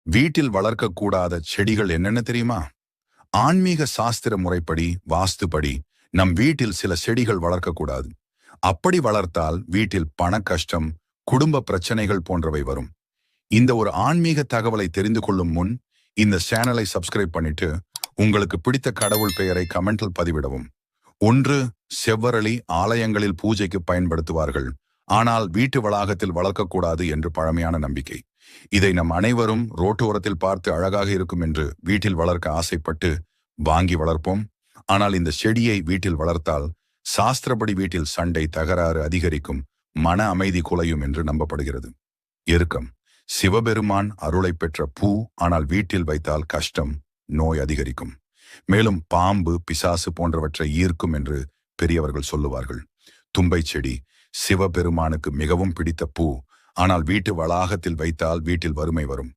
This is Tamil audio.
வீட்டில் வளர்க்கக்கூடாத செடிகள் என்னென்ன தெரியுமா? ஆன்மீக சாஸ்திர முறைப்படி, வாஸ்துபடி நம் வீட்டில் சில செடிகள் வளர்க்கக்கூடாது. அப்படி வளர்த்தால் வீட்டில் பண கஷ்டம், குடும்ப பிரச்சனைகள் போன்றவை வரும். இந்த ஒரு ஆன்மீக தகவலை தெரிந்து கொள்ளும் முன் இந்த சேனலை சப்ஸ்கிரைப் பண்ணிட்டு உங்களுக்கு பிடித்த கடவுள் பெயரை கமெண்டில் பதிவிடவும். 1. செவ்வரளி ஆலயங்களில் பூஜைக்கு பயன்படுத்துவார்கள். ஆனால் வீட்டு வளாகத்தில் வளர்க்கக்கூடாது என்று பழமையான நம்பிக்கை. இதை நம் அனைவரும் ரோட்டோரத்தில் பார்த்து அழகாக இருக்கும் என்று வீட்டில் வளர்க்க ஆசைப்பட்டு வாங்கி வளர்ப்போம். ஆனால் இந்த செடியை வீட்டில் வளர்த்தால் சாஸ்திரப்படி வீட்டில் சண்டை, தகராறு அதிகரிக்கும், மன அமைதி குலையும் என்று நம்பப்படுகிறது. எருக்கம் சிவபெருமான் அருளை பெற்ற பூ, ஆனால் வீட்டில் வைத்தால் கஷ்டம், நோய் அதிகரிக்கும். மேலும் பாம்பு, பிசாசு போன்றவற்றை ஈர்க்கும் என்று பெரியவர்கள் சொல்லுவார்கள். தும்பை செடி சிவபெருமானுக்கு மிகவும் பிடித்த பூ, ஆனால் வீட்டு வளாகத்தில் வைத்தால் வீட்டில் வறுமை வரும்.